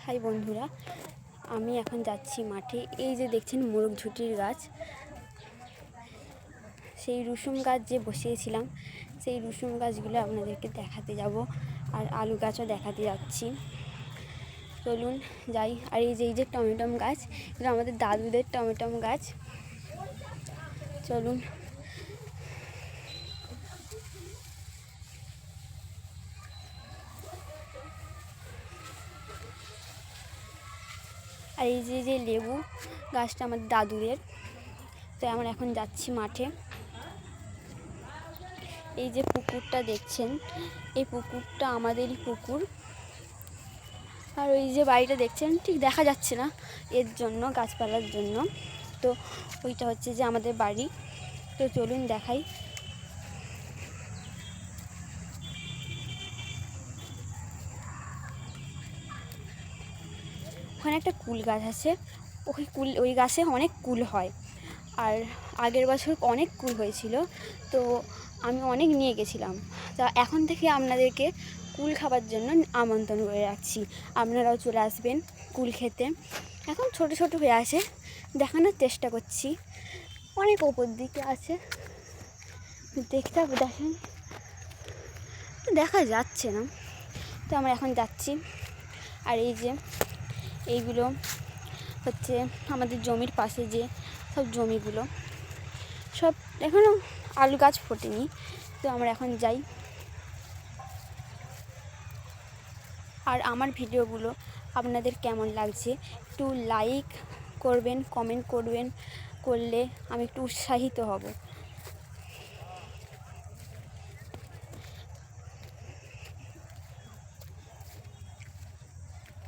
High বন্ধুরা, আমি এখন যাচ্ছি মাঠে। এই যে দেখছেন মোরগঝুটির গাছ, সেই রসুন গাছ যে বসিয়েছিলাম সেই রসুন গাছগুলো আপনাদেরকে দেখাতে যাব, আর আলু গাছও দেখাতে যাচ্ছি। চলুন যাই। আর এই যে টমেটো গাছ, এটা আমাদের দাদুদের টমেটো গাছ। চলুন। আর এই যে লেবু গাছটা আমাদের দাদুদের। তো আমরা এখন যাচ্ছি মাঠে। এই যে পুকুরটা দেখছেন, এই পুকুরটা আমাদেরই পুকুর। আর ওই যে বাড়িটা দেখছেন, ঠিক দেখা যাচ্ছে না এর জন্য, গাছপালার জন্য। তো ওইটা হচ্ছে যে আমাদের বাড়ি। তো চলুন দেখাই। ওখানে একটা কুল গাছ আছে, ওই গাছে অনেক কুল হয়। আর আগের বছর অনেক কুল হয়েছিল, তো আমি অনেক নিয়ে গেছিলাম। তা এখন থেকে আপনাদেরকে কুল খাবার জন্য আমন্ত্রণ করে রাখছি। আপনারাও চলে আসবেন কুল খেতে। এখন ছোট ছোট হয়ে আছে, দেখানোর চেষ্টা করছি। অনেক ওপর দিকে আছে, দেখেন দেখা যাচ্ছে না। তো আমরা এখন যাচ্ছি। আর এই যে এইগুলো হচ্ছে আমাদের জমির পাশে যে সব জমিগুলো, সব এখনও আলু গাছ ফোটেনি। তো আমরা এখন যাই। আর আমার ভিডিওগুলো আপনাদের কেমন লাগছে একটু লাইক করবেন, কমেন্ট করবেন, করলে আমি একটু উৎসাহিত হব।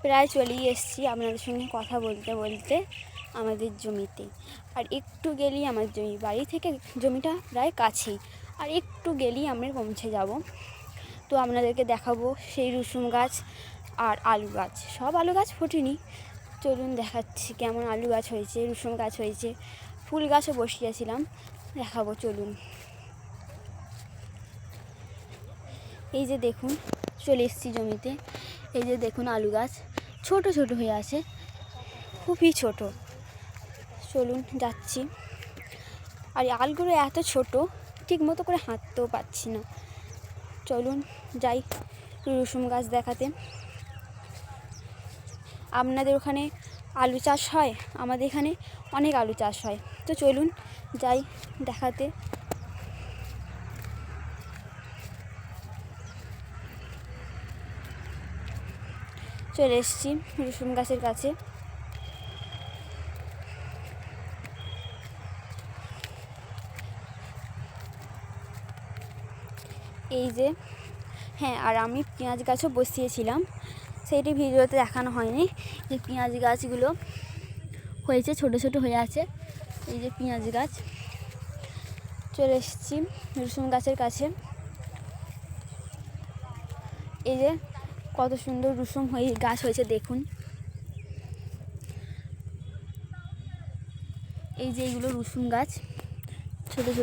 প্রায় চলেই এসেছি আপনাদের সঙ্গে কথা বলতে বলতে আমাদের জমিতে। আর একটু গেলেই আমার জমি, বাড়ি থেকে জমিটা প্রায় কাছেই, আর একটু গেলেই আমরা পৌঁছে যাব। তো আপনাদেরকে দেখাবো সেই রসুন গাছ আর আলু গাছ। সব আলু গাছ ফোটেনি, চলুন দেখাচ্ছি কেমন আলু গাছ হয়েছে, রসুন গাছ হয়েছে, ফুল গাছও বসিয়েছিলাম, দেখাবো। চলুন। এই যে দেখুন, চলে এসেছি জমিতে। এই যে দেখুন আলু গাছ ছোট ছোট হয়ে আছে, খুবই ছোট। চলুন যাচ্ছি। আর আলুগুলো এত ছোট, ঠিক মতো করে হাঁটতেও পারছি না। চলুন যাই রসুন গাছ দেখাতে। আপনাদের ওখানে আলু চাষ হয়, আমাদের এখানে অনেক আলু চাষ হয়। তো চলুন যাই দেখাতে। চলে এসেছি রসুন গাছের কাছে। এই যে, হ্যাঁ, আর আমি পেঁয়াজ গাছও বসিয়েছিলাম, সেইটি ভিডিওতে দেখানো হয়নি। যে পেঁয়াজ গাছগুলো হয়েছে, ছোট ছোট হয়ে আছে। এই যে পেঁয়াজ গাছ। চলে এসেছি রসুন গাছের কাছে। এই যে কত সুন্দর রসুন গাছ হয়েছে দেখুন। এই যে এইগুলো রসুন গাছ, ছোট ছোট